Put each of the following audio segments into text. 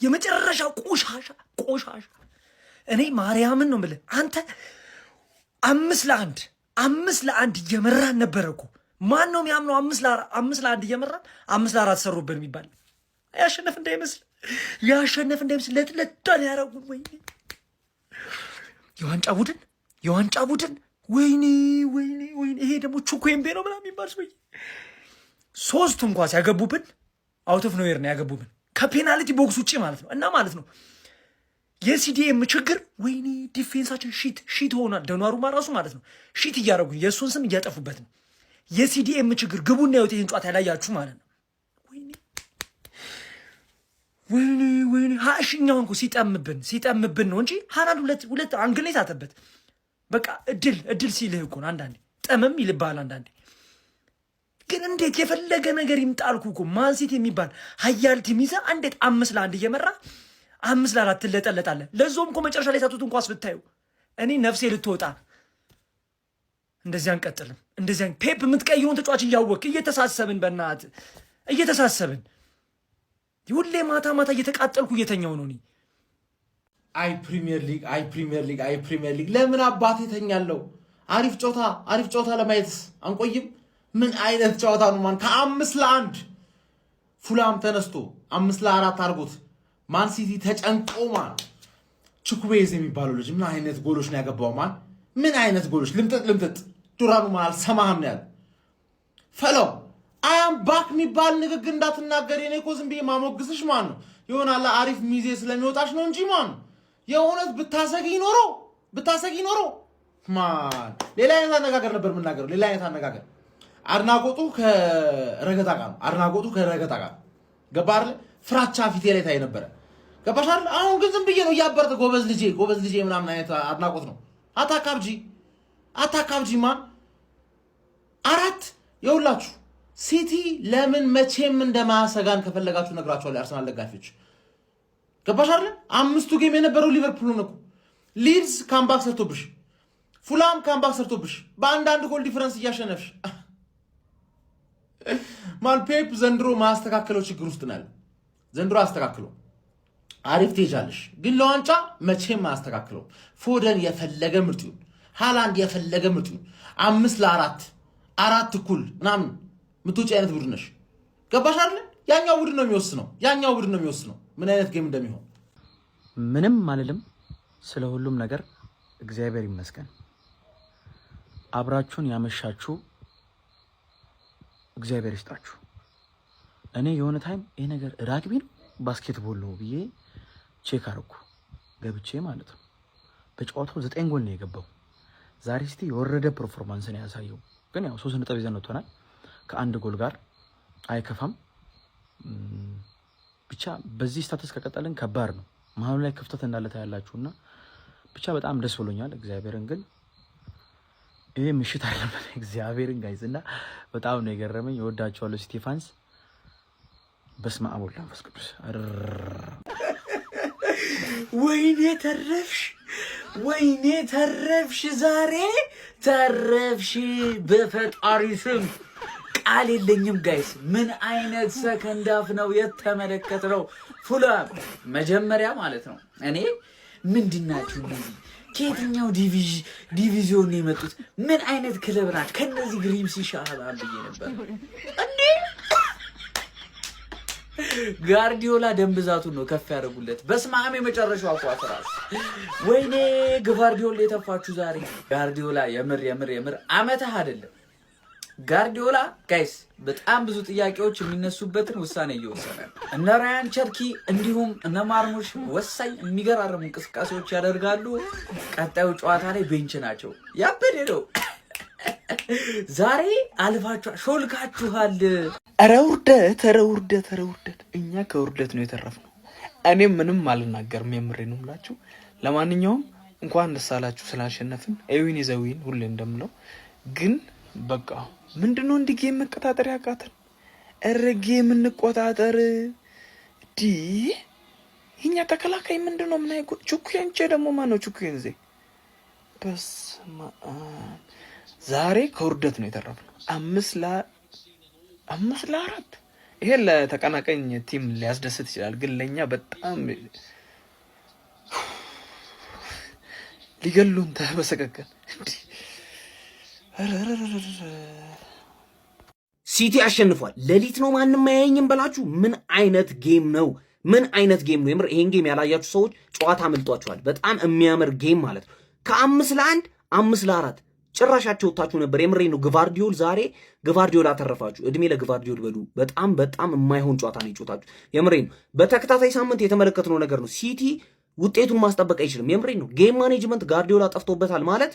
የመጨረሻ ቆሻሻ እኔ ማርያምን ነው የምልህ አንተ 5-1 እየመራን ነበረ እኮ ማን ነው የሚያምነው 5-1 እየመራን 5-4 ሰሩብን የሚባል ያሸነፍ እንዳይመስል ለጥለጣን ያረጉ ወይ የዋንጫ ቡድን ወይኔ ይሄ ደግሞ ቹኩምቤ ነው ምናምን የሚባል ሰው 3 እንኳን ሲያገቡብን አውት ኦፍ ኖዌር ነው ያገቡብን ከፔናልቲ ቦክስ ውጪ ማለት ነው። እና ማለት ነው የሲዲኤም ችግር ወይኔ ዲፌንሳችን ሺት ሆኗል። ደኗሩማ ራሱ ማለት ነው ሺት እያደረጉ የእሱን ስም እያጠፉበት ነው። የሲዲኤም ችግር ግቡና ያዩት ይህን ጨዋታ ያላያችሁ ማለት ነው። ወይኔ ሀሽኛው እንኳ ሲጠምብን ነው እንጂ ሃላንድ ሁለት አንግል የሳተበት በቃ እድል ሲልህ እኮ ነው። አንዳንዴ ጠመም ይልብሃል። አንዳንዴ ግን እንዴት የፈለገ ነገር ይምጣልኩ እኮ ማንሲቲ የሚባል ሀያል ቲም ይዘህ እንዴት 5-1 እየመራ 5-4 ትለጠለጣለህ። ለዞም እኮ መጨረሻ ላይ ሳቱት እንኳን ብታዩ እኔ ነፍሴ ልትወጣ። እንደዚህ አንቀጥልም። እንደዚህ ፔፕ የምትቀይሩን ተጫዋች እያወቅህ እየተሳሰብን በእናትህ እየተሳሰብን ሁሌ ማታ እየተቃጠልኩ እየተኛው ነው። እኔ አይ ፕሪሚየር ሊግ ለምን አባቴ ተኛለው? አሪፍ ጨዋታ ለማየት አንቆይም? ምን አይነት ጨዋታ ነው ማን ከ5-1 ፉላም ተነስቶ 5-4 አድርጎት ማን ሲቲ ተጨንቆ ማን ቹኩቤዝ የሚባለው ልጅ ምን አይነት ጎሎች ነው ያገባው? ማን ምን አይነት ጎሎች ልምጥጥ ዱራኑ ማል ሰማህም ነው ያለ ፈለው አያም ባክ የሚባል ንግግር እንዳትናገር። የኔ እኮ ዝም ብዬ ማሞግስሽ ማን ነው ይሆናል አሪፍ ሚዜ ስለሚወጣሽ ነው እንጂ ማን የእውነት ብታሰጊ ኖሮ ማን ሌላ አይነት አነጋገር ነበር የምናገረው። ሌላ አይነት አነጋገር አድናቆቱ ከረገጣ ጋር ገባህ አይደል? ፍራቻ ፊቴ ላይ ታይ ነበር ገባሽ አይደል? አሁን ግን ዝም ብዬ ነው እያበረተ ጎበዝ ልጄ ምናምን አይነት አድናቆት ነው። አታካብጂ ማን 4 የውላችሁ ሲቲ ለምን መቼም እንደማያሰጋን ከፈለጋችሁ ነግራችኋለሁ። አርሰናል ደጋፊዎች ገባሽ አይደል? 5 ጌም የነበረው ሊቨርፑል ነው። ሊድስ ካምባክ ሰርቶብሽ፣ ፉላም ካምባክ ሰርቶብሽ በአንዳንድ ጎል ዲፈረንስ እያሸነፍሽ ማን ፔፕ ዘንድሮ ማስተካከለው ችግር ውስጥ ነው። ዘንድሮ አስተካክለው አሪፍ ትሄጃለሽ፣ ግን ለዋንጫ መቼም ማስተካከለው። ፎደን የፈለገ ምርጥ ይሁን፣ ሃላንድ የፈለገ ምርጥ ይሁን 5-4 እኩል ምናምን ምትውጪ አይነት ቡድን ነሽ። ገባሽ አይደል? ያኛው ቡድን ነው የሚወስነው ምን አይነት ጌም እንደሚሆን። ምንም አልልም ስለ ሁሉም ነገር እግዚአብሔር ይመስገን። አብራችሁን ያመሻችሁ እግዚአብሔር ይስጣችሁ። እኔ የሆነ ታይም ይሄ ነገር ራግቢ ነው ባስኬትቦል ነው ብዬ ቼክ አደረኩ ገብቼ ማለት ነው። በጨዋታው 9 ጎል ነው የገባው። ዛሬ ሲቲ የወረደ ፐርፎርማንስ ነው ያሳየው። ግን ያው 3 ነጥብ ይዘን ወጥተናል ከ1 ጎል ጋር አይከፋም። ብቻ በዚህ ስታተስ ከቀጠልን ከባድ ነው። መሀሉ ላይ ክፍተት እንዳለ ታያላችሁና ብቻ በጣም ደስ ብሎኛል። እግዚአብሔርን ግን ይሄ ምሽት አይደለም እግዚአብሔርን ጋይዝና በጣም ነው የገረመኝ። እወዳችኋለሁ ሲቲ ፋንስ። በስመ አብ ወወልድ ወመንፈስ ቅዱስ። ወይኔ ተረፍሽ፣ ዛሬ ተረፍሽ። በፈጣሪ ስም ቃል የለኝም ጋይስ። ምን አይነት ሰከንድ አፍ ነው የተመለከትነው? ፉላም መጀመሪያ ማለት ነው እኔ ምንድናችሁ እነዚህ ከየትኛው ዲቪዚዮን ነው የመጡት? ምን አይነት ክለብ ናት? ከነዚህ ግሪምስ ይሻላል ብዬ ነበር እንዴ። ጋርዲዮላ ደንብዛቱ ነው ከፍ ያደርጉለት። በስማም የመጨረሻው ኳስ ራስ ወይኔ ጋርዲዮላ የተፋችሁ ዛሬ። ጋርዲዮላ የምር አመታህ አይደለም። ጋርዲዮላ ጋይስ በጣም ብዙ ጥያቄዎች የሚነሱበትን ውሳኔ እየወሰነ እነ ራያን ቸርኪ እንዲሁም እነ ማርሙሽ ወሳኝ የሚገራረሙ እንቅስቃሴዎች ያደርጋሉ። ቀጣዩ ጨዋታ ላይ ቤንች ናቸው። ያበደ ነው። ዛሬ አልፋችኋል፣ ሾልካችኋል። ኧረ ውርደት። እኛ ከውርደት ነው የተረፍነው። እኔም ምንም አልናገርም፣ የምሬን ነው የምላችሁ። ለማንኛውም እንኳን ደስ አላችሁ ስላሸነፍን። ኤዊን ዘዊን ሁሌ እንደምለው ግን በቃ ምንድነው እንዲህ ጌም መቆጣጠር ያቃተን? ኧረ ጌም እንቆጣጠር ዲ የኛ ተከላካይ ምንድነው? ምን አይጎ ቹኩየንቼ ደግሞ ማነው ቹኩየን ዘ በስማ ዛሬ ከውርደት ነው የተረፍነው። 5-4 ይሄ ለተቀናቃኝ ቲም ሊያስደስት ይችላል፣ ግን ለኛ በጣም ሊገሉን ተበሰቀቀን። ሲቲ አሸንፏል። ሌሊት ነው ማንም አያየኝም በላችሁ። ምን አይነት ጌም ነው? ምን አይነት ጌም ነው? የምር ይሄን ጌም ያላያችሁ ሰዎች ጨዋታ አምልጧችኋል። በጣም የሚያምር ጌም ማለት ነው። ከ5-1 5-4 ጭራሻቸው ወጣችሁ ነበር። የምሬ ነው። ግቫርዲዮል ዛሬ ግቫርዲዮል አተረፋችሁ። እድሜ ለግቫርዲዮል በሉ። በጣም በጣም የማይሆን ጨዋታ ነው የጨዋታችሁ። የምሬ ነው። በተከታታይ ሳምንት የተመለከትነው ነገር ነው። ሲቲ ውጤቱን ማስጠበቅ አይችልም። የምሬ ነው። ጌም ማኔጅመንት ጋርዲዮላ ጠፍቶበታል ማለት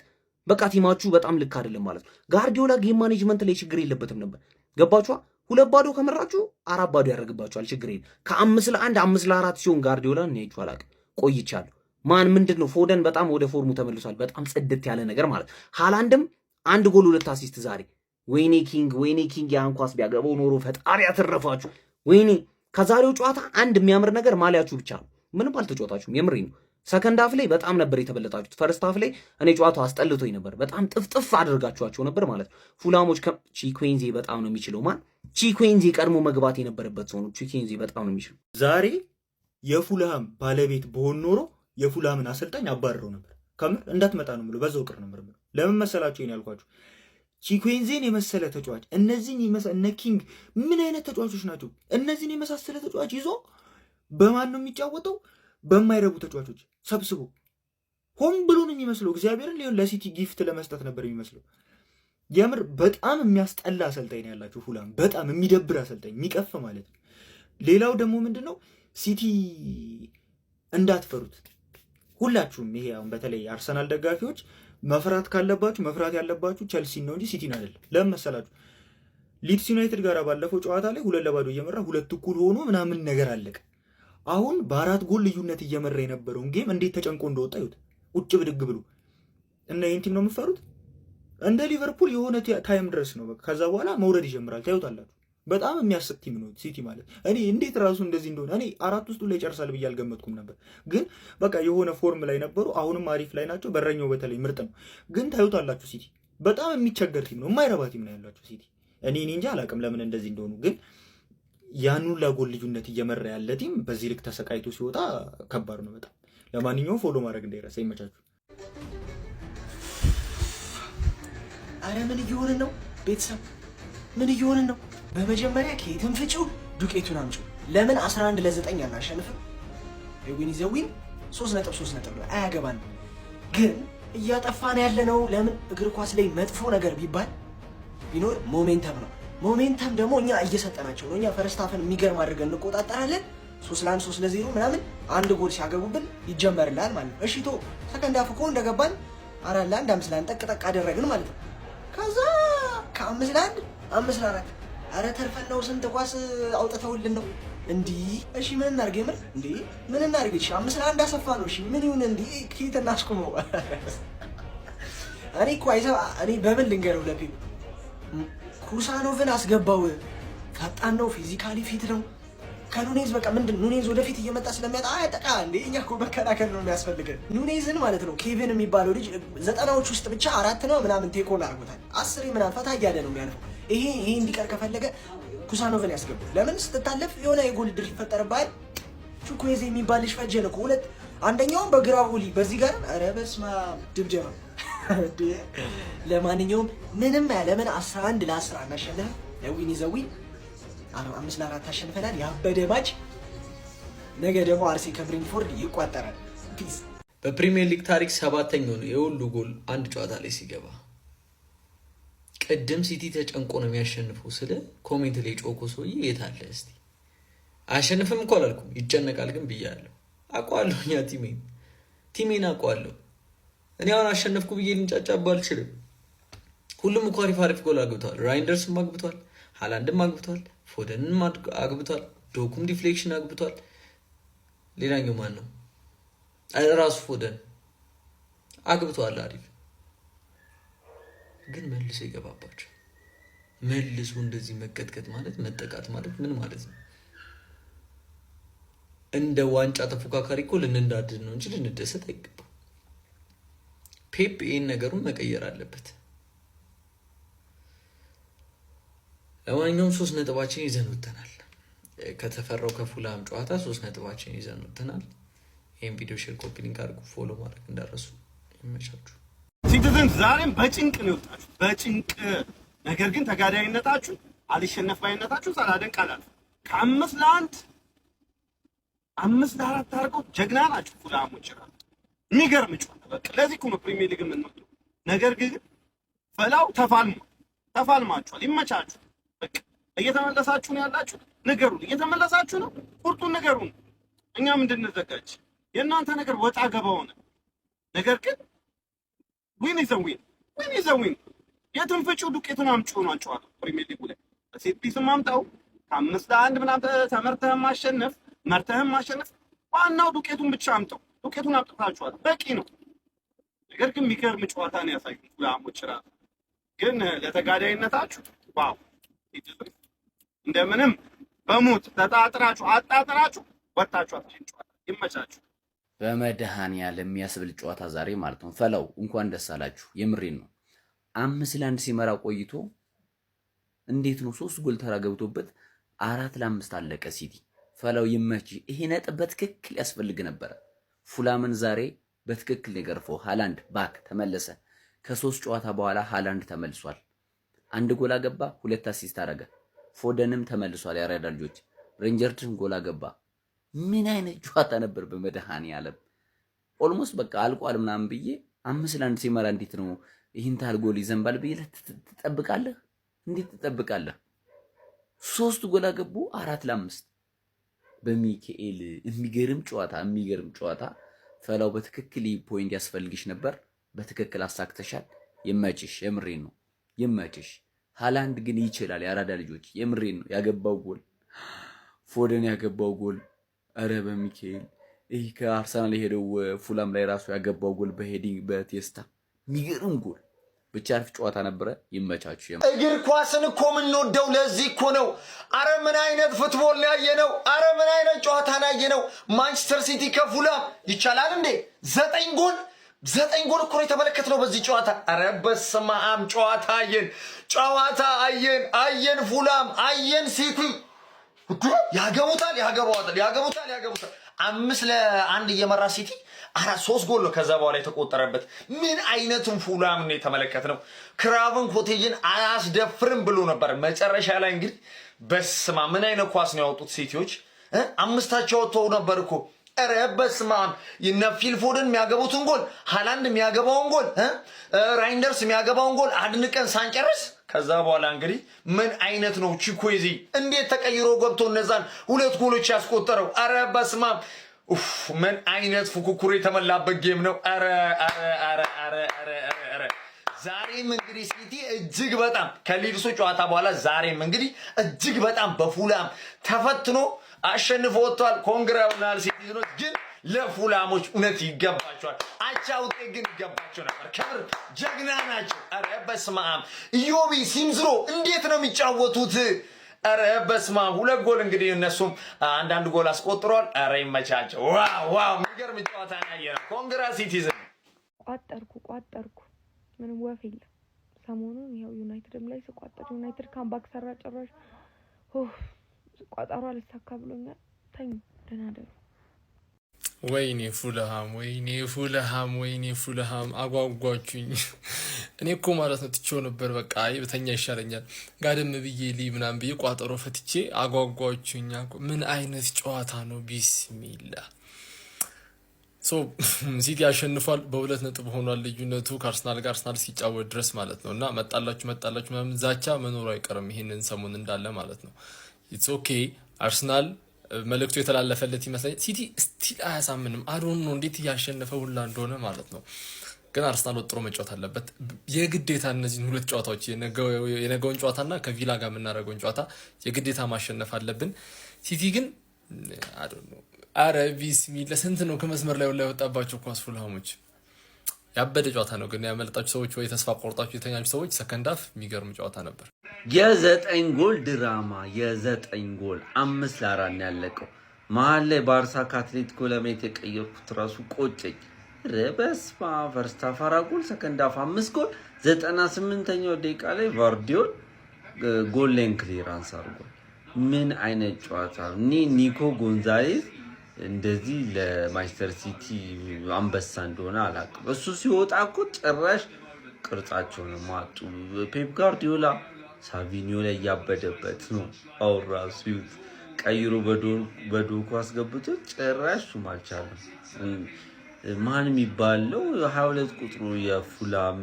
በቃ ቲማችሁ በጣም ልክ አይደለም ማለት ነው። ጋርዲዮላ ጌም ማኔጅመንት ላይ ችግር የለበትም ነበር። ገባችኋ? 2-0 ከመራችሁ 4-0 ያደርግባችኋል። ችግር የለም። ከ5-1 5-4 ሲሆን ጋርዲዮላ እኔያችሁ አላውቅም፣ ቆይቻለሁ። ማን ምንድነው? ፎደን በጣም ወደ ፎርሙ ተመልሷል። በጣም ጽድት ያለ ነገር ማለት። ሃላንድም 1 ጎል 2 አሲስት ዛሬ። ወይኔ ኪንግ ያን ኳስ ቢያገባው ኖሮ ፈጣሪ ያተረፋችሁ። ወይኔ ከዛሬው ጨዋታ አንድ የሚያምር ነገር ማሊያችሁ ብቻ ነው። ምንም አልተጫወታችሁም። የምሬ ነው። ሰከንድ ሃፍ ላይ በጣም ነበር የተበለጣችሁት። ፈርስት ሃፍ ላይ እኔ ጨዋታው አስጠልቶኝ ነበር። በጣም ጥፍጥፍ አድርጋችኋቸው ነበር ማለት ነው። ፉላሞች ቺኩዌንዜ በጣም ነው የሚችለው። ማን ቺኩዌንዜ ቀድሞ መግባት የነበረበት ሰው ነው። ቺኩዌንዜ በጣም ነው የሚችለው። ዛሬ የፉልሃም ባለቤት በሆን ኖሮ የፉልሃምን አሰልጣኝ አባረረው ነበር። ከምር እንዳትመጣ ነው የምለው። በዛው ቅር ነበር የምለው። ለምን መሰላችሁ ይሄን ያልኳችሁ? ቺኩዌንዜን የመሰለ ተጫዋች እነዚህን እነ ኪንግ ምን አይነት ተጫዋቾች ናቸው? እነዚህን የመሳሰለ ተጫዋች ይዞ በማን ነው የሚጫወተው? በማይረቡ ተጫዋቾች ሰብስቦ ሆን ብሎ ነው የሚመስለው። እግዚአብሔርን ሊሆን ለሲቲ ጊፍት ለመስጠት ነበር የሚመስለው። የምር በጣም የሚያስጠላ አሰልጣኝ ነው ያላችሁ ፉልሃም። በጣም የሚደብር አሰልጣኝ፣ የሚቀፍ ማለት ነው። ሌላው ደግሞ ምንድነው ሲቲ እንዳትፈሩት ሁላችሁም። ይሄ አሁን በተለይ አርሰናል ደጋፊዎች መፍራት ካለባችሁ መፍራት ያለባችሁ ቸልሲን ነው እንጂ ሲቲን አይደለም። ለምን መሰላችሁ? ሊድስ ዩናይትድ ጋር ባለፈው ጨዋታ ላይ 2-0 እየመራ 2 እኩል ሆኖ ምናምን ነገር አለቀ። አሁን በ4 ጎል ልዩነት እየመራ የነበረውን ጌም እንዴት ተጨንቆ እንደወጣ ይሁት ቁጭ ብድግ ብሎ እና ይህን ቲም ነው የምትፈሩት? እንደ ሊቨርፑል የሆነ ታይም ድረስ ነው በቃ። ከዛ በኋላ መውረድ ይጀምራል። ታዩታላችሁ። በጣም የሚያስቅ ቲም ነው ሲቲ ማለት። እኔ እንዴት ራሱ እንደዚህ እንደሆነ እኔ 4 ውስጥ ላይ ጨርሳል ብዬ አልገመትኩም ነበር። ግን በቃ የሆነ ፎርም ላይ ነበሩ። አሁንም አሪፍ ላይ ናቸው። በረኛው በተለይ ምርጥ ነው። ግን ታዩታላችሁ ሲቲ በጣም የሚቸገር ቲም ነው። የማይረባ ቲም ነው ያላችሁ ሲቲ። እኔ እንጃ አላውቅም ለምን እንደዚህ እንደሆኑ ግን ያኑን ለጎል ልዩነት እየመራ ያለ ቲም በዚህ ልክ ተሰቃይቶ ሲወጣ ከባድ ነው በጣም። ለማንኛውም ፎሎ ማድረግ እንዳይረሳ። ይመቻችሁ። አረ ምን እየሆንን ነው ቤተሰብ? ምን እየሆንን ነው? በመጀመሪያ ከየትም ፍጪው ዱቄቱን አምጪው። ለምን 11-9 አናሸንፍም? የዊኒ ዘዊን 3 ነው። አያገባንም። ግን እያጠፋን ያለ ነው። ለምን እግር ኳስ ላይ መጥፎ ነገር ቢባል ቢኖር ሞሜንተም ነው። ሞሜንተም ደግሞ እኛ እየሰጠናቸው ነው። እኛ ፈርስት ሃፍን የሚገርም አድርገን እንቆጣጠራለን። 3-1 3-0 ምናምን 1 ጎል ሲያገቡብን ይጀመርላል ማለት ነው። እሺ ቶ ሰከንድ ሃፍ እኮ እንደገባን 4-1 5-1 ጠቅ አደረግን ማለት ነው። ከዛ ከ5-1 5-4 አረ ተርፈን ነው። ስንት ኳስ አውጥተውልን ነው እንዲህ። እሺ ምን እናድርግ? የምር እንዴ ምን እናድርግ? እሺ 5-1 አሰፋ ነው። እሺ ምን ይሁን? እንዴ ኪት እናስቆመው። እኔ እኮ እኔ በምን ልንገረው ለፒፕ ኩሳኖቭን አስገባው። ፈጣን ነው፣ ፊዚካሊ ፊት ነው። ከኑኔዝ በቃ ምንድን ኑኔዝ ወደፊት እየመጣ ስለሚያጣ አያጠቃ እንዴ። እኛ እኮ መከላከል ነው የሚያስፈልገን። ኑኔዝን ማለት ነው ኬቪን የሚባለው ልጅ 90ዎች ውስጥ ብቻ 4 ነው ምናምን ቴኮል አድርጎታል። 10 ምናምን ፈታ እያለ ነው የሚያልፈው። ይሄ እንዲቀር ከፈለገ ኩሳኖቭን ያስገቡ። ለምን ስትታለፍ የሆነ የጎል ድር ይፈጠርብሃል። ቹኩዌዜ የሚባል ልጅ ፈጀን እኮ አንደኛውም በግራ ሁሊ በዚህ ጋር ኧረ በስመ አብ ድብደባ። ለማንኛውም ምንም ያለምን 11-10 አናሸንፍም። ለዊኒ ዘዊን 5-4 አሸንፈናል። ያበደ ማች። ነገ ደግሞ አርሴ ከብሬንትፎርድ ይቋጠራል። ፒስ። በፕሪሚየር ሊግ ታሪክ 7ኛው ነው የሁሉ ጎል አንድ ጨዋታ ላይ ሲገባ። ቅድም ሲቲ ተጨንቆ ነው የሚያሸንፈው ስለ ኮሜንት ላይ ጮኮ ሰውዬ የት አለ እስቲ? አያሸንፍም እኮ አላልኩም፣ ይጨነቃል ግን ብያለሁ። አውቀዋለሁ፣ እኛ ቲሜን አውቀዋለሁ። እኔ አሁን አሸነፍኩ ብዬ ልንጫጫባ አልችልም። ሁሉም እኮ አሪፍ ጎል አግብተዋል። ራይንደርስም አግብቷል፣ ሃላንድም አግብቷል፣ ፎደንም አግብቷል፣ ዶኩም ዲፍሌክሽን አግብቷል። ሌላኛው ማን ነው? ራሱ ፎደን አግብቷል። አሪፍ ግን መልሶ ይገባባቸው። መልሶ እንደዚህ መቀጥቀጥ ማለት መጠቃት ማለት ምን ማለት ነው? እንደ ዋንጫ ተፎካካሪ እኮ ልንዳድን ነው እንጂ ልንደሰት አይገባም። ፔፕ ይህን ነገሩን መቀየር አለበት። ለማንኛውም 3 ነጥባችን ይዘን ወጥተናል። ከተፈራው ከፉላም ጨዋታ 3 ነጥባችን ይዘን ወጥተናል። ይሄን ቪዲዮ ሼር፣ ኮፒ ሊንክ አድርጉ፣ ፎሎ ማድረግ እንዳረሱ። ይመቻችሁ። ሲቲዝን ዛሬም በጭንቅ ነው የወጣችሁ፣ በጭንቅ ነገር ግን ተጋዳይነታችሁ አልሸነፍ ባይነታችሁ ሳላደንቅ አላልፍም። ከ5 ለ1 5 ለ4 አድርገው ጀግና ናችሁ ፉላሞች። የሚገርም ጨዋታ በቃ ለዚህ እኮ ነው ፕሪሚየር ሊግ የምንወጣው። ነገር ግን ፈላው ተፋልማችኋል። ይመቻችሁ። በቃ እየተመለሳችሁ ነው ያላችሁ። ንገሩን፣ እየተመለሳችሁ ነው? ቁርጡን ንገሩን፣ እኛም እንድንዘጋጅ። የእናንተ ነገር ወጣ ገባ ሆነ። ነገር ግን ዊን ኢዝ አ ዊን። የትም ፍጪው ዱቄቱን አምጪው ነው ጨዋታ ፕሪሚየር ሊጉ ላይ ሴት ፒስም አምጣው ከ5 ለ1 ምናምን ተመርተህም ማሸነፍ መርተህም ማሸነፍ፣ ዋናው ዱቄቱን ብቻ አምጣው። ዱቄቱን አምጥታችኋል፣ በቂ ነው። ነገር ግን የሚገርም ጨዋታ ነው ያሳዩት ፉላሞች። ራሱ ግን ለተጋዳይነታችሁ ዋው! እንደምንም በሞት ተጣጥራችሁ አጣጥራችሁ ወጣችሁ አትችሉ ጨዋታ። ይመቻችሁ። በመድኃኒዓለም የሚያስብል ጨዋታ ዛሬ ማለት ነው። ፈላው እንኳን ደስ አላችሁ። የምሬን ነው። 5 ለ1 ሲመራ ቆይቶ እንዴት ነው 3 ጎል ተራ ገብቶበት 4 ለ5 አለቀ ሲቲ። ፈላው ይመች። ይሄ ነጥብ በትክክል ያስፈልግ ነበር። ፉላምን ዛሬ በትክክል የገርፈው ሃላንድ ባክ ተመለሰ። ከ3 ጨዋታ በኋላ ሃላንድ ተመልሷል። 1 ጎል አገባ፣ 2 አሲስት አረገ። ፎደንም ተመልሷል። ያራዳ ልጆች ሬንጀርስን ጎል አገባ። ምን አይነት ጨዋታ ነበር በመድኃኒዓለም። ኦልሞስት በቃ አልቋል ምናምን ብዬ 5 ለ1 ሲመራ እንዴት ነው ይህን ታህል ጎል ይዘንባል ብዬ ትጠብቃለህ? እንዴት ትጠብቃለህ? 3 ጎል አገቡ፣ 4 ለ5 በሚካኤል። የሚገርም ጨዋታ። ፈላው በትክክል ፖይንት ያስፈልግሽ ነበር። በትክክል አሳክተሻል። ይመችሽ። የምሬን ነው ይመችሽ። ሃላንድ ግን ይችላል። ያራዳ ልጆች የምሬን ነው። ያገባው ጎል ፎደን ያገባው ጎል፣ አረ በሚካኤል ይሄ ከአርሰናል የሄደው ፉላም ላይ ራሱ ያገባው ጎል በሄዲንግ በቴስታ የሚገርም ጎል። ብቻ አሪፍ ጨዋታ ነበረ። ይመቻችሁ። እግር ኳስን እኮ የምንወደው ለዚህ እኮ ነው። አረ ምን አይነት ፉትቦል ነው ያየነው! አረ ምን አይነት ጨዋታ ነው ያየነው! ማንቸስተር ሲቲ ከፉላም ይቻላል እንዴ? 9 ጎል እኮ ነው የተመለከትነው በዚህ ጨዋታ። አረ በስመ አብ! ጨዋታ አየን ፉላም አየን ሲቲ ያገቡታል። 5 ለ1 እየመራ ሲቲ 3 ጎል ነው ከዛ በኋላ የተቆጠረበት። ምን አይነቱን ፉላም ነው የተመለከትነው። ክራቨን ኮቴጅን አያስደፍርም ብሎ ነበር። መጨረሻ ላይ እንግዲህ በስማ ምን አይነት ኳስ ነው ያወጡት ሲቲዎች። 5ታቸው ወጥተው ነበር እኮ። ኧረ በስማ የነ ፊል ፎደን የሚያገቡትን ጎል፣ ሃላንድ የሚያገባውን ጎል፣ ራይንደርስ የሚያገባውን ጎል አድንቀን ሳንጨርስ ከዛ በኋላ እንግዲህ ምን አይነት ነው ቺኮዚ እንዴት ተቀይሮ ገብቶ እነዛን 2 ጎሎች ያስቆጠረው። ኧረ በስማ ምን አይነት ፉክክር የተመላበት ጌም ነው። አረ ዛሬም እንግዲህ ሲቲ እጅግ በጣም ከሊድሱ ጨዋታ በኋላ ዛሬም እንግዲህ እጅግ በጣም በፉላም ተፈትኖ አሸንፎ ወጥቷል። ኮንግራውናል ሲቲዝኖች። ግን ለፉላሞች እውነት ይገባቸዋል። አቻ ውጤት ግን ይገባቸው ነበር። ክብር ጀግና ናቸው። አረ በስመ አብ! ኢዮቢ ሲምዝሮ እንዴት ነው የሚጫወቱት? አረ በስመ አብ! 2 ጎል እንግዲህ እነሱም አንዳንድ ጎል አስቆጥሯል። አረ ይመቻቸው። ዋው! የሚገርም ጨዋታ ነው ያየነው። ኮንግራ ሲቲዝን። ቋጠርኩ ምንም ወፍ የለም። ሰሞኑን ያው ዩናይትድም ላይ ስቋጠር ዩናይትድ ካምባክ ሰራ ጭራሽ ቋጠሯ አልሳካ ብሎኛል። ተኙ፣ ደህና ደሩ። ወይኔ ፉልሃም አጓጓችሁኝ። እኔ እኮ ማለት ነው ትቼው ነበር። በቃ በተኛ ይሻለኛል ጋደም ብዬ ምናምን ብዬ ቋጠሮ ፈትቼ አጓጓችሁኝ። ምን አይነት ጨዋታ ነው! ቢስሚላ ሲቲ አሸንፏል። በ2 ነጥብ ሆኗል ልዩነቱ ከአርሰናል ጋር፣ አርሰናል ሲጫወት ድረስ ማለት ነው። እና መጣላችሁ ምናምን ዛቻ መኖሩ አይቀርም ይሄንን ሰሞን እንዳለ ማለት ነው። ኢትስ ኦኬ። አርሰናል መልእክቱ የተላለፈለት ይመስላል። ሲቲ ስቲል አያሳምንም። አዶን ነው እንዴት እያሸነፈ ሁላ እንደሆነ ማለት ነው። ግን አርሰናል ወጥሮ መጫወት አለበት የግዴታ። እነዚህን 2 ጨዋታዎች የነገውን ጨዋታና ከቪላ ጋር የምናደርገውን ጨዋታ የግዴታ ማሸነፍ አለብን። ሲቲ ግን አዶን ነው። አረ ቢስሚላ ስንት ነው ከመስመር ላይ ወላ ያወጣባቸው ኳስ ፉልሃሞች። ያበደ ጨዋታ ነው። ግን ያመለጣችሁ ሰዎች ወይ ተስፋ ቆርጣችሁ የተኛችሁ ሰዎች ሰከንድ ሃፍ የሚገርም ጨዋታ ነበር። የ9 ጎል ድራማ የ9 ጎል 5 ለ4 ነው ያለቀው። መሀል ላይ ባርሳ ከአትሌቲኮ ለማየት የቀየርኩት ራሱ ቆጨኝ። ረበስማ ፈርስት ሃፍ 4 ጎል፣ ሰከንድ ሃፍ 5 ጎል። 98ኛው ደቂቃ ላይ ቫርዲዮል ጎል ላይን ክሊራንስ አድርጓል። ምን አይነት ጨዋታ እኔ ኒኮ ጎንዛሌዝ እንደዚህ ለማንቸስተር ሲቲ አንበሳ እንደሆነ አላውቅም። እሱ ሲወጣ እኮ ጭራሽ ቅርጻቸውን ማጡ። ፔፕ ጋርዲዮላ ሳቪኒዮ ላይ ያበደበት ነው። አውራሱ ቀይሮ በዶኩ አስገብቶ ጭራሽ እሱም አልቻለም። ማን የሚባለው 22 ቁጥሩ የፉላም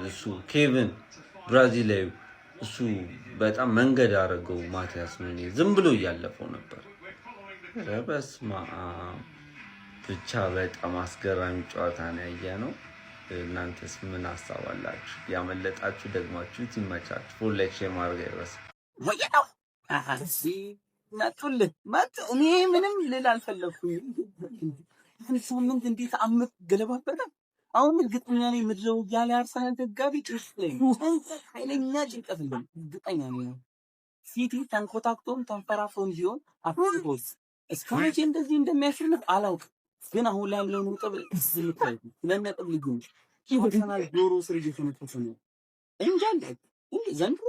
እሱ ኬቪን ብራዚላዊ እሱ በጣም መንገድ አደረገው። ማቲያስ ነው ዝም ብሎ እያለፈው ነበር። በስመ አብ ብቻ በጣም አስገራሚ ጨዋታ ነው ያየነው። እናንተስ ምን አሳባላችሁ? ያመለጣችሁ ደግማችሁ ይመቻችሁ። ፎር ላይክ ሼር ማድረግ አይረሳ። ወያው መጡልን መጡ። እኔ ምንም ልል አልፈለኩኝ። ሳምንት እንዴት አምጥ ገለባበጠ። አሁን እርግጠኛ ነኝ ምድረው ያለ አርሰናል ደጋፊ ጭስ ላይ ኃይለኛ ጭንቀት ነው። እርግጠኛ ነኝ ሲቲ ተንኮታክቶም ተንፈራፍሮም ቢሆን አፍሪካስ እስከመቼ እንደዚህ እንደሚያሸንፍ አላውቅም። ግን አሁን ላይ ያለው ነጥብ ዝምታይ ለነጥብ ልጅ አርሰናል ዶሮ ስር እየተነፈሰ ነው እንጂ ዘንድሮ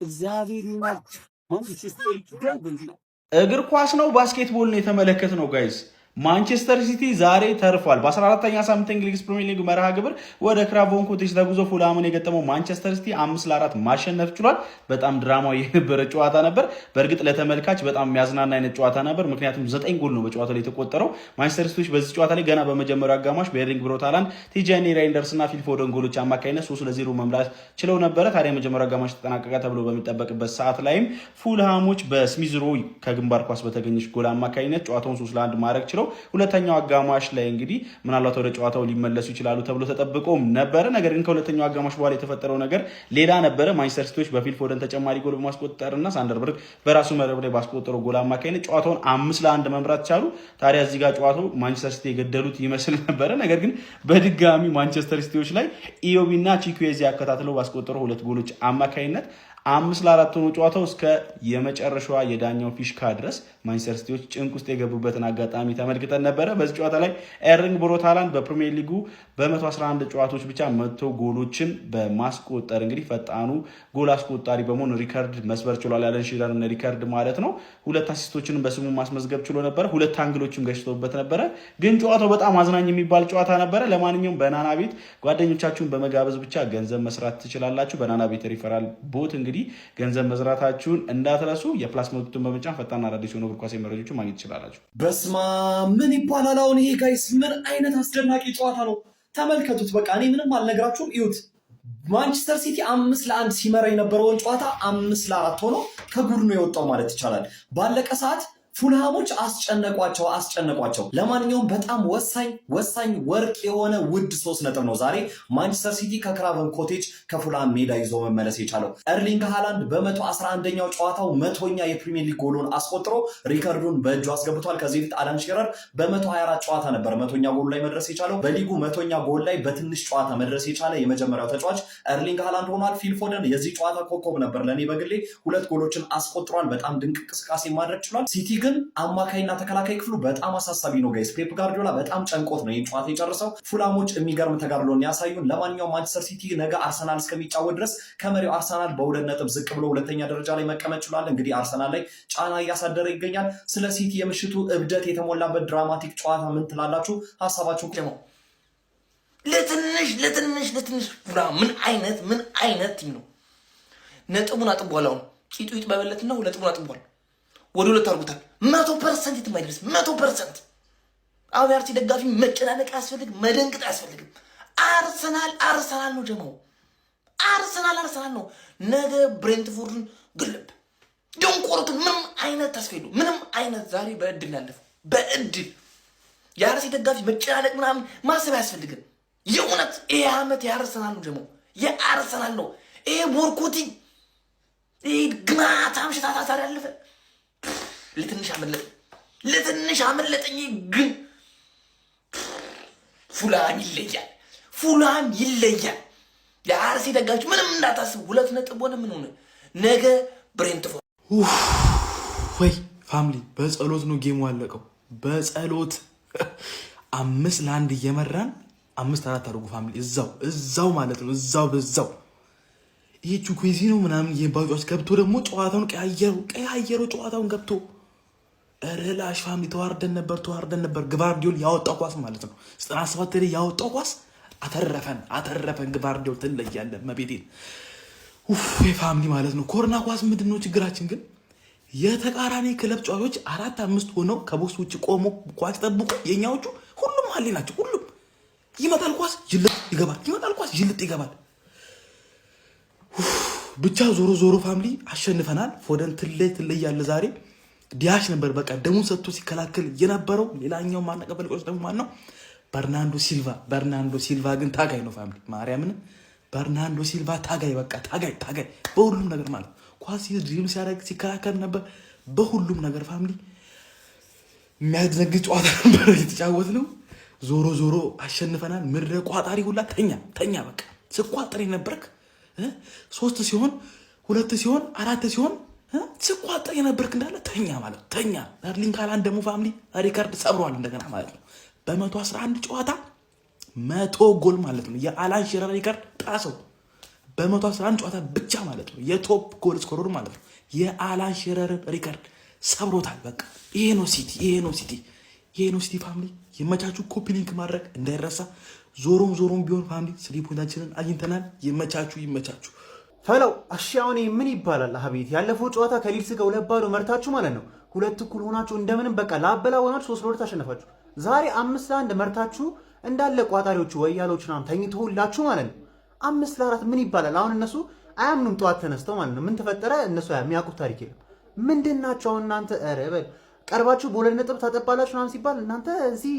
እግዚአብሔር ይመስገን ማንቸስተር ሲቲ እግር ኳስ ነው ባስኬትቦል ነው የተመለከትነው ጋይስ። ማንቸስተር ሲቲ ዛሬ ተርፏል። በ14ኛ ሳምንት እንግሊዝ ፕሪሚየር ሊግ መርሃ ግብር ወደ ክራቮን ኮቴጅ ተጉዞ ፉልሃምን የገጠመው ማንቸስተር ሲቲ 5-4 ማሸነፍ ችሏል። በጣም ድራማዊ የነበረ ጨዋታ ነበር። በእርግጥ ለተመልካች በጣም የሚያዝናና አይነት ጨዋታ ነበር። ምክንያቱም 9 ጎል ነው በጨዋታው ላይ የተቆጠረው። ማንቸስተር ሲቲዎች በዚህ ጨዋታ ላይ ገና በመጀመሪያው አጋማሽ በኤርሊንግ ብራውት ሃላንድ፣ ቲጃኒ ራይንደርስ እና ፊል ፎደን ጎሎች አማካኝነት 3-0 መምራት ችለው ነበረ። ታዲያ የመጀመሪያው አጋማሽ ተጠናቀቀ ተብሎ በሚጠበቅበት ሰዓት ላይም ፉልሃሞች በስሚዝ ሮ ከግንባር ኳስ በተገኘች ጎል አማካኝነት ጨዋታውን 3-1 ማድረግ ችለው ሁለተኛው አጋማሽ ላይ እንግዲህ ምናልባት ወደ ጨዋታው ሊመለሱ ይችላሉ ተብሎ ተጠብቆም ነበረ። ነገር ግን ከሁለተኛው አጋማሽ በኋላ የተፈጠረው ነገር ሌላ ነበረ። ማንቸስተር ሲቲዎች በፊል ፎደን ተጨማሪ ጎል በማስቆጠርና ሳንደርበርግ በራሱ መረብ ላይ ባስቆጠረው ጎል አማካኝነት ጨዋታውን 5-1 መምራት ቻሉ። ታዲያ እዚህ ጋር ጨዋታው ማንቸስተር ሲቲ የገደሉት ይመስል ነበረ። ነገር ግን በድጋሚ ማንቸስተር ሲቲዎች ላይ ኢዮቢና ቺኩዌዚ ያከታትለው ባስቆጠረው ሁለት ጎሎች አማካኝነት 5-4 ሆኖ ጨዋታው እስከ የመጨረሻዋ የዳኛው ፊሽካ ድረስ ማንቸስተር ሲቲዎች ጭንቅ ውስጥ የገቡበትን አጋጣሚ ተመልክተን ነበረ። በዚህ ጨዋታ ላይ ኤርሊንግ ብራውት ሃላንድ በፕሪሚየር ሊጉ በ111 ጨዋታዎች ብቻ 100 ጎሎችን በማስቆጠር እንግዲህ ፈጣኑ ጎል አስቆጣሪ በመሆን ሪከርድ መስበር ችሏል። ያለን ሺረርን ሪከርድ ማለት ነው። 2 አሲስቶችንም በስሙ ማስመዝገብ ችሎ ነበረ። 2 አንግሎችም ገጭተውበት ነበረ። ግን ጨዋታው በጣም አዝናኝ የሚባል ጨዋታ ነበረ። ለማንኛውም በናና ቤት ጓደኞቻችሁን በመጋበዝ ብቻ ገንዘብ መስራት ትችላላችሁ። በናና ቤት ሪፈራል ቦት እንግዲህ ገንዘብ መዝራታችሁን እንዳትረሱ። የፕላስ ምልክቱን በመጫን ፈጣንና አዳዲስ የሆኑ እግር ኳስ መረጃዎችን ማግኘት ትችላላችሁ። በስማ ምን ይባላል አሁን ይሄ ጋይስ? ምን አይነት አስደናቂ ጨዋታ ነው! ተመልከቱት። በቃ እኔ ምንም አልነግራችሁም። እዩት። ማንቸስተር ሲቲ 5-1 ሲመራ የነበረውን ጨዋታ 5-4 ሆኖ ከጉድ ነው የወጣው ማለት ይቻላል። ባለቀ ሰዓት ፉልሃሞች አስጨነቋቸው። ለማንኛውም በጣም ወሳኝ ወርቅ የሆነ ውድ 3 ነጥብ ነው ዛሬ ማንቸስተር ሲቲ ከክራቨን ኮቴጅ ከፉልሃም ሜዳ ይዞ መመለስ የቻለው። ኤርሊንግ ሃላንድ በ111ኛው ጨዋታው 100ኛ የፕሪሚየር ሊግ ጎሉን አስቆጥሮ ሪከርዱን በእጁ አስገብቷል። ከዚህ በፊት አላን ሺረር በ124 ጨዋታ ነበር 100ኛ ጎል ላይ መድረስ የቻለው። በሊጉ 100ኛ ጎል ላይ በትንሽ ጨዋታ መድረስ የቻለ የመጀመሪያው ተጫዋች ኤርሊንግ ሃላንድ ሆኗል። ፊል ፎደን የዚህ ጨዋታ ኮከብ ነበር ለኔ በግሌ 2 ጎሎችን አስቆጥሯል። በጣም ድንቅ እንቅስቃሴ ማድረግ ችሏል። ሲቲ ግን አማካይና ተከላካይ ክፍሉ በጣም አሳሳቢ ነው ጋይስ። ፔፕ ጋርዲዮላ በጣም ጨንቆት ነው ይህን ጨዋታ የጨረሰው። ፉላሞች የሚገርም ተጋድሎን ያሳዩን። ለማንኛውም ማንቸስተር ሲቲ ነገ አርሰናል እስከሚጫወት ድረስ ከመሪው አርሰናል በ2 ነጥብ ዝቅ ብሎ 2ኛ ደረጃ ላይ መቀመጥ ችሏል። እንግዲህ አርሰናል ላይ ጫና እያሳደረ ይገኛል። ስለ ሲቲ የምሽቱ እብደት የተሞላበት ድራማቲክ ጨዋታ ምን ትላላችሁ? ሀሳባችሁን ደግሞ ለትንሽ ፉላም ምን አይነት ቲም ነው? ነጥቡን አጥቧል። አሁን ቂጡ ይጥበበለትና ነጥቡን አጥቧል። ወደ 2 አድርጉታል። 100% የትማይደርስ 100%። አሁን የአርሲ ደጋፊ መጨናነቅ አያስፈልግም፣ መደንቅጥ አያስፈልግም። አርሰናል ነው ጀማው፣ አርሰናል ነው። ነገ ብሬንትፎርድን ግልብ ደንቆሮቱን ምንም አይነት ተስፋ የለውም። ምንም አይነት ዛሬ በእድል ያለፈው በእድል የአርሲ ደጋፊ መጨናነቅ ምናምን ማሰብ አያስፈልግም። የእውነት ይሄ ዓመት የአርሰናል ነው ጀማው፣ የአርሰናል ነው። ይሄ ቦርኮቲ ይሄ ግማታ ምሽታታ ዛሬ ያለፈ ለትንሽ አመለጠኝ። ግን ፉልሃም ይለያል። የአርሲ ደጋፊዎች ምንም እንዳታስብ 2 ነጥብ ሆነ ምን ሆነ ነገ ብሬንትፎርድ ወይ ፋሚሊ በጸሎት ነው ጌሙ ያለቀው። በጸሎት 5-1 እየመራን 5-4 አድርጉ ፋሚሊ። እዛው ማለት ነው። እዛው ይሄ ቹኩዚኖ ምናምን የባጆች ገብቶ ደግሞ ጨዋታውን ቀያየሩ ጨዋታውን ገብቶ ላሽ ፋሚሊ ተዋርደን ነበር። ግቫርዲዮል ያወጣው ኳስ ማለት ነው 97 ላይ ያወጣው ኳስ አተረፈን። ግቫርዲዮል ትለያለ መቤቴን ፋሚሊ ማለት ነው። ኮርና ኳስ ምንድነው ችግራችን ግን የተቃራኒ ክለብ ጨዋቾች 4-5 ሆነው ከቦክስ ውጭ ቆሞ ኳስ ጠብቁ። የኛዎቹ ሁሉም አለ ናቸው። ሁሉም ይመጣል ኳስ ይልጥ ይገባል። ብቻ ዞሮ ፋሚሊ አሸንፈናል። ፎደን ትለያለ ዛሬ ዲያሽ ነበር በቃ ደሙን ሰጥቶ ሲከላከል የነበረው። ሌላኛው ማነቀበል ቆስ ደግሞ ማን ነው? በርናንዶ ሲልቫ ግን ታጋይ ነው ፋሚሊ ማርያምን። በርናንዶ ሲልቫ ታጋይ በቃ ታጋይ በሁሉም ነገር ማለት ኳስ ድሪም ሲያደርግ ሲከላከል ነበር በሁሉም ነገር ፋሚሊ። የሚያስደነግጥ ጨዋታ ነበር የተጫወት ነው። ዞሮ አሸንፈናል። ምድረ ቋጣሪ ሁላ ተኛ በቃ ስቋጥር የነበርክ 3 ሲሆን 2 ሲሆን 4 ሲሆን ስቋጥር የነበርክ እንዳለ ተኛ። ኤርሊንግ ሃላንድ ደግሞ ፋሚሊ ሪካርድ ሰብሯል እንደገና ማለት ነው። በ111 ጨዋታ 100 ጎል ማለት ነው። የአላን ሺረር ሪካርድ ጣሰው በ111 ጨዋታ ብቻ ማለት ነው። የቶፕ ጎል ስኮረር ማለት ነው። የአላን ሺረር ሪካርድ ሰብሮታል። በቃ ይሄ ነው ሲቲ ፋሚሊ። ይመቻችሁ። ኮፒ ሊንክ ማድረግ እንዳይረሳ። ዞሮም ቢሆን ፋሚሊ 3 ፖይንታችንን አግኝተናል። ይመቻችሁ። ፈለው አሻውኔ ምን ይባላል? አቤት ያለፈው ጨዋታ ከሊድስ ጋር 2-0 መርታችሁ ማለት ነው። 2 እኩል ሆናችሁ እንደምንም በቃ ላበላ ሆናችሁ 3-2 ታሸነፋችሁ። ዛሬ 5-1 መርታችሁ እንዳለ ቋጣሪዎቹ ወያሎች ናም ተኝተውላችሁ ማለት ነው። 5-4 ምን ይባላል? አሁን እነሱ አያምኑም። ጠዋት ተነስተው ማለት ነው ምን ተፈጠረ እነሱ የሚያውቁት ታሪክ የለም። ምንድናቸው እናንተ? ኧረ በል ቀርባችሁ በሁለት ነጥብ ታጠባላችሁ ምናምን ሲባል እናንተ እዚህ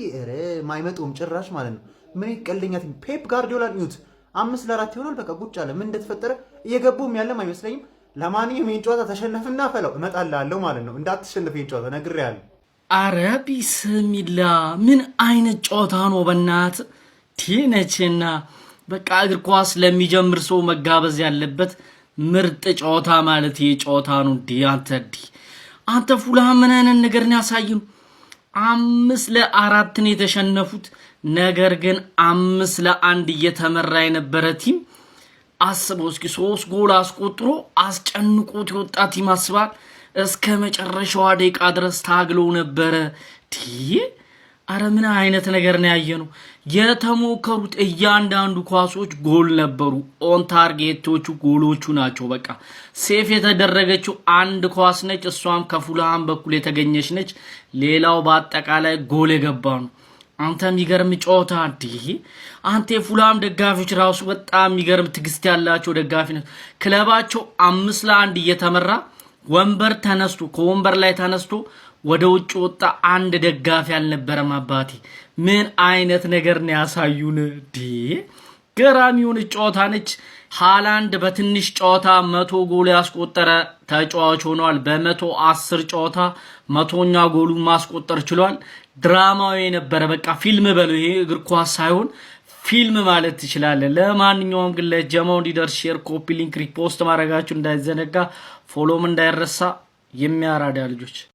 ማይመጡም ጭራሽ ማለት ነው። ምን ይቀልኛት? ፔፕ ጋርዲዮላ ኒውት 5-4 ይሆናል። በቃ ቁጭ አለ። ምን እንደተፈጠረ እየገቡም ያለም አይመስለኝም። ለማንኛውም ይሄን ጨዋታ ተሸነፍና ፈለው እመጣልሃለሁ ማለት ነው። እንዳትሸነፍ ይሄን ጨዋታ ነግሬሃለሁ። አረ ቢስሚላ ምን አይነት ጨዋታ ነው በእናት ቲነችና በቃ እግር ኳስ ለሚጀምር ሰው መጋበዝ ያለበት ምርጥ ጨዋታ ማለት ይሄ ጨዋታ ነው። አንተ ፉልሃም ምን አይነት ነገር ነው ያሳዩን? 5-4 ነው የተሸነፉት። ነገር ግን 5-1 እየተመራ የነበረ ቲም አስበው እስኪ 3 ጎል አስቆጥሮ አስጨንቆት የወጣ ቲም አስባል እስከ መጨረሻዋ ደቂቃ ድረስ ታግለው ነበረ። አረ ምን አይነት ነገር ነው ያየነው? የተሞከሩት እያንዳንዱ ኳሶች ጎል ነበሩ። ኦን ታርጌቶቹ ጎሎቹ ናቸው። በቃ ሴፍ የተደረገችው አንድ ኳስ ነች፣ እሷም ከፉልሃም በኩል የተገኘች ነች። ሌላው በአጠቃላይ ጎል የገባ ነው። አንተ የሚገርም ጨዋታ አንተ የፉልሃም ደጋፊዎች ራሱ በጣም የሚገርም ትግስት ያላቸው ደጋፊ ነው። ክለባቸው 5-1 እየተመራ ከወንበር ላይ ተነስቶ ወደ ውጭ ወጣ አንድ ደጋፊ አልነበረም። አባቴ ምን አይነት ነገር ነው ያሳዩን? ገራሚውን ጨዋታ ነች። ሃላንድ በትንሽ ጨዋታ 100 ጎል ያስቆጠረ ተጫዋች ሆኗል። በ110 ጨዋታ 100ኛ ጎሉን ማስቆጠር ችሏል። ድራማዊ የነበረ በቃ ፊልም በለው። ይሄ እግር ኳስ ሳይሆን ፊልም ማለት ትችላለህ። ለማንኛውም ግን ለጀማው እንዲደርስ ሼር፣ ኮፒ ሊንክ፣ ሪፖስት ማድረጋችሁ እንዳይዘነጋ፣ ፎሎም እንዳይረሳ። የሚያራዳ ልጆች